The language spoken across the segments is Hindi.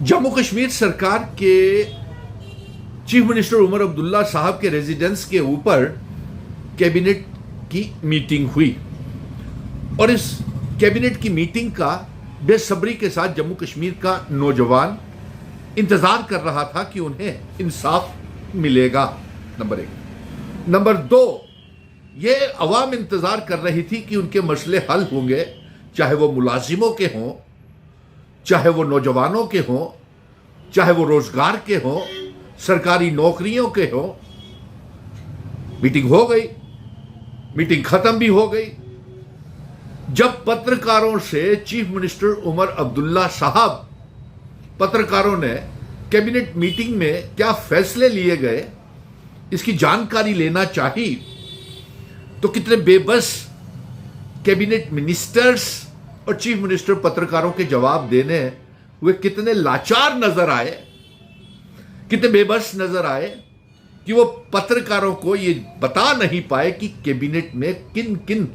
जम्मू कश्मीर सरकार के चीफ मिनिस्टर उमर अब्दुल्ला साहब के रेजिडेंस के ऊपर कैबिनेट की मीटिंग हुई और इस कैबिनेट की मीटिंग का बेसब्री के साथ जम्मू कश्मीर का नौजवान इंतजार कर रहा था कि उन्हें इंसाफ मिलेगा। नंबर 1। नंबर 2, ये अवाम इंतजार कर रही थी कि उनके मसले हल होंगे, चाहे वो मुलाजिमों के हों, चाहे वो नौजवानों के हों, चाहे वो रोजगार के हों, सरकारी नौकरियों के हों। मीटिंग हो गई, मीटिंग खत्म भी हो गई। जब पत्रकारों से चीफ मिनिस्टर उमर अब्दुल्ला साहब, पत्रकारों ने कैबिनेट मीटिंग में क्या फैसले लिए गए इसकी जानकारी लेना चाहिए, तो कितने बेबस कैबिनेट मिनिस्टर्स और चीफ मिनिस्टर पत्रकारों के जवाब देने हुए कितने लाचार नजर आए, कितने बेबस नजर आए कि वो पत्रकारों को ये बता नहीं पाए कि कैबिनेट में किन किन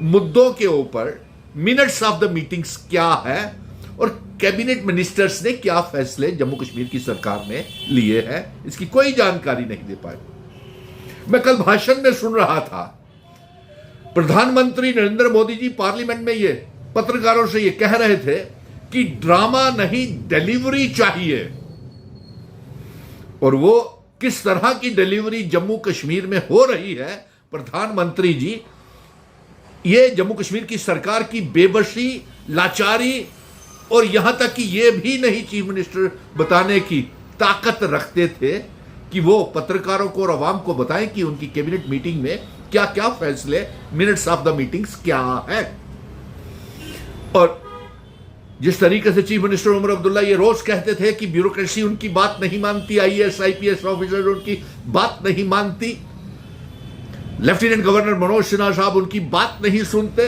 मुद्दों के ऊपर मिनट्स ऑफ द मीटिंग्स क्या है और कैबिनेट मिनिस्टर्स ने क्या फैसले जम्मू कश्मीर की सरकार ने लिए हैं, इसकी कोई जानकारी नहीं दे पाए। मैं कल भाषण में सुन रहा था, प्रधानमंत्री नरेंद्र मोदी जी पार्लियामेंट में ये पत्रकारों से ये कह रहे थे कि ड्रामा नहीं डिलीवरी चाहिए, और वो किस तरह की डिलीवरी जम्मू कश्मीर में हो रही है। प्रधानमंत्री जी ये जम्मू कश्मीर की सरकार की बेबसी, लाचारी, और यहां तक कि ये भी नहीं चीफ मिनिस्टर बताने की ताकत रखते थे कि वो पत्रकारों को और अवाम को बताएं कि उनकी कैबिनेट मीटिंग में क्या क्या फैसले, मिनट्स ऑफ द मीटिंग्स क्या है। और जिस तरीके से चीफ मिनिस्टर उमर अब्दुल्ला ये रोज कहते थे कि ब्यूरोक्रेसी उनकी बात नहीं मानती, आईएएस आईपीएस ऑफिसर उनकी बात नहीं मानती, लेफ्टिनेंट गवर्नर मनोज सिन्हा साहब उनकी बात नहीं सुनते,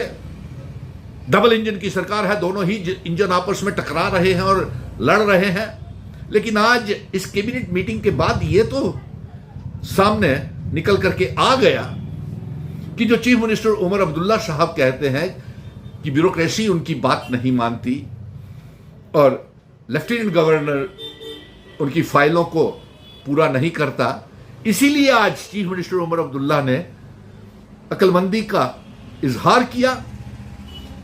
डबल इंजन की सरकार है, दोनों ही इंजन आपस में टकरा रहे हैं और लड़ रहे हैं। लेकिन आज इस कैबिनेट मीटिंग के बाद ये तो सामने निकल करके आ गया कि जो चीफ मिनिस्टर उमर अब्दुल्ला साहब कहते हैं कि ब्यूरोक्रेसी उनकी बात नहीं मानती और लेफ्टिनेंट गवर्नर उनकी फाइलों को पूरा नहीं करता, इसीलिए आज चीफ मिनिस्टर उमर अब्दुल्ला ने अक्लमंदी का इजहार किया।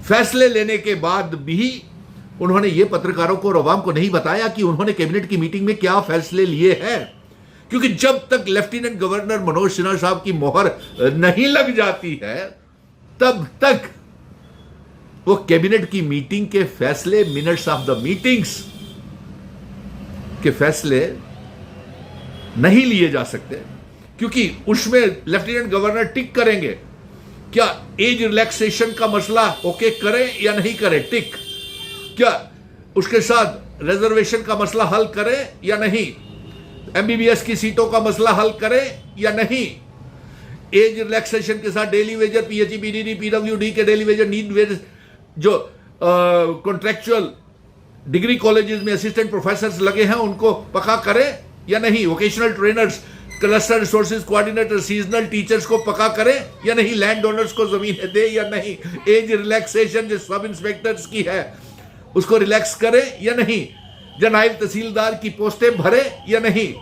फैसले लेने के बाद भी उन्होंने ये पत्रकारों को और अवाम को नहीं बताया कि उन्होंने कैबिनेट की मीटिंग में क्या फैसले लिए हैं, क्योंकि जब तक लेफ्टिनेंट गवर्नर मनोज सिन्हा साहब की मोहर नहीं लग जाती है तब तक वो कैबिनेट की मीटिंग के फैसले, मिनट्स ऑफ द मीटिंग्स के फैसले नहीं लिए जा सकते, क्योंकि उसमें लेफ्टिनेंट गवर्नर टिक करेंगे क्या एज रिलैक्सेशन का मसला ओके करें या नहीं करें, टिक, क्या उसके साथ रिजर्वेशन का मसला हल करें या नहीं, एमबीबीएस की सीटों का मसला हल करें या नहीं, एज रिलैक्सेशन के साथ daily Vaser, PHE, PDD, PWD के डेली वेजर, नीड वेज, जो कॉन्ट्रेक्चुअल डिग्री कॉलेजेस में असिस्टेंट प्रोफेसर्स लगे हैं उनको पक्का करें या नहीं, vocational trainers, cluster resources coordinator, seasonal teachers को पक्का करें या नहीं, लैंड ओनर्स को जमीन दे या नहीं, एज रिलैक्सेशन जो सब इंस्पेक्टर्स की है उसको रिलैक्स करें या नहीं, जो नायब तहसीलदार की पोस्टें भरे या नहीं,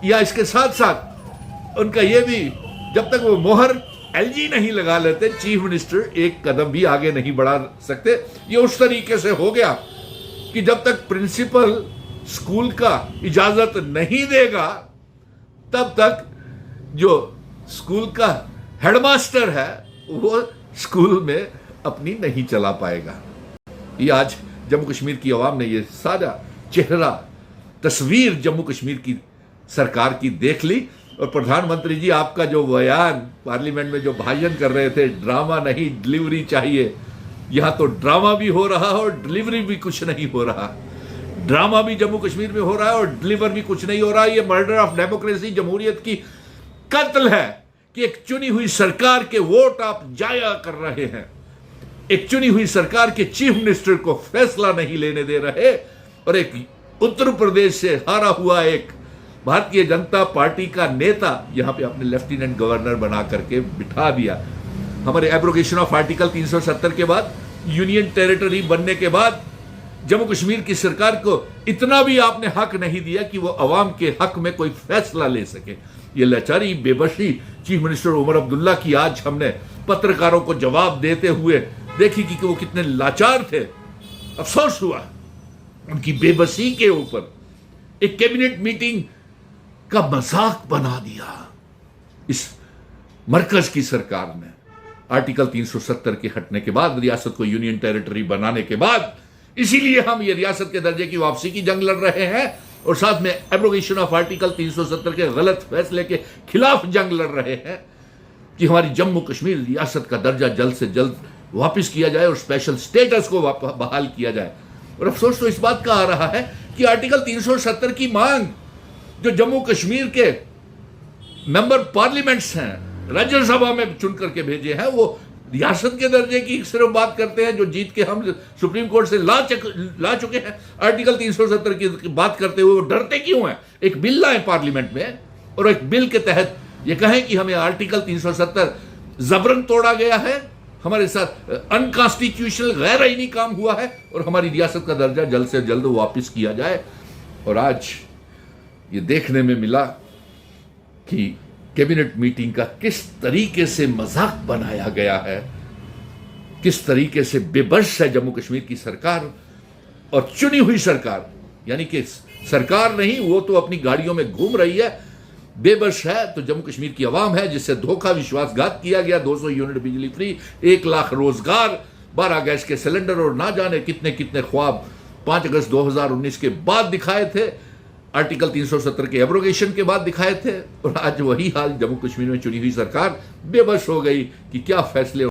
या इसके साथ साथ उनका ये भी, जब तक वो मोहर एलजी नहीं लगा लेते चीफ मिनिस्टर एक कदम भी आगे नहीं बढ़ा सकते। ये उस तरीके से हो गया कि जब तक प्रिंसिपल स्कूल का इजाजत नहीं देगा तब तक जो स्कूल का हेडमास्टर है वो स्कूल में अपनी नहीं चला पाएगा। ये आज जम्मू कश्मीर की आवाम ने ये सारा चेहरा, तस्वीर जम्मू कश्मीर की सरकार की देख ली। और प्रधानमंत्री जी आपका जो बयान पार्लियामेंट में जो भाषण कर रहे थे, ड्रामा नहीं डिलीवरी चाहिए, यहां तो ड्रामा भी हो रहा है और डिलीवरी भी कुछ नहीं हो रहा। ड्रामा भी जम्मू कश्मीर में हो रहा है और डिलीवर भी कुछ नहीं हो रहा है। ये मर्डर ऑफ डेमोक्रेसी, जमहूरियत की कत्ल है कि एक चुनी हुई सरकार के वोट आप जाया कर रहे हैं, एक चुनी हुई सरकार के चीफ मिनिस्टर को फैसला नहीं लेने दे रहे, और एक उत्तर प्रदेश से हारा हुआ एक भारतीय जनता पार्टी का नेता यहां पे अपने लेफ्टिनेंट गवर्नर बना करके बिठा दिया। हमारे एब्रोगेशन ऑफ आर्टिकल 370 के बाद, यूनियन टेरिटरी बनने के बाद जम्मू कश्मीर की सरकार को इतना भी आपने हक नहीं दिया कि वो अवाम के हक में कोई फैसला ले सके। ये लाचारी, बेबसी चीफ मिनिस्टर उमर अब्दुल्ला की आज हमने पत्रकारों को जवाब देते हुए देखी कि वो कितने लाचार थे। अफसोस हुआ उनकी बेबसी के ऊपर। एक कैबिनेट मीटिंग का मजाक बना दिया इस मरकज की सरकार ने। आर्टिकल 370 के हटने के बाद, रियासत को यूनियन टेरिटरी बनाने के बाद, इसीलिए हम ये रियासत के दर्जे की वापसी की जंग लड़ रहे हैं और साथ में एब्रोगेशन ऑफ आर्टिकल 370 के गलत फैसले के खिलाफ जंग लड़ रहे हैं कि हमारी जम्मू कश्मीर रियासत का दर्जा जल्द से जल्द वापस किया जाए और स्पेशल स्टेटस को बहाल किया जाए। और अफसोस तो इस बात का आ रहा है कि आर्टिकल 370 की मांग जो जम्मू कश्मीर के मेंबर पार्लियामेंट्स हैं, राज्यसभा में चुन करके भेजे हैं, वो रियासत के दर्जे की सिर्फ बात करते हैं, जो जीत के हम सुप्रीम कोर्ट से ला चुके हैं। आर्टिकल 370 की बात करते हुए वो डरते क्यों हैं? एक बिल लाए पार्लियामेंट में और एक बिल के तहत ये कहें कि हमें आर्टिकल 370 जबरन तोड़ा गया है, हमारे साथ अनकॉन्स्टिट्यूशनल गैर आईनी काम हुआ है और हमारी रियासत का दर्जा जल्द से जल्द वापस किया जाए। और आज ये देखने में मिला कि कैबिनेट मीटिंग का किस तरीके से मजाक बनाया गया है, किस तरीके से बेबस है जम्मू कश्मीर की सरकार और चुनी हुई सरकार। यानी कि सरकार नहीं, वो तो अपनी गाड़ियों में घूम रही है। बेबस है तो जम्मू कश्मीर की आवाम है, जिससे धोखा विश्वासघात किया गया। 200 यूनिट बिजली फ्री, 1 लाख रोजगार, 12 गैस के सिलेंडर और ना जाने कितने कितने ख्वाब 5 अगस्त 2019 के बाद दिखाए थे, आर्टिकल 370 के एब्रोगेशन के बाद दिखाए थे। और आज वही हाल, जम्मू कश्मीर में चुनी हुई सरकार बेबस हो गई कि क्या फैसले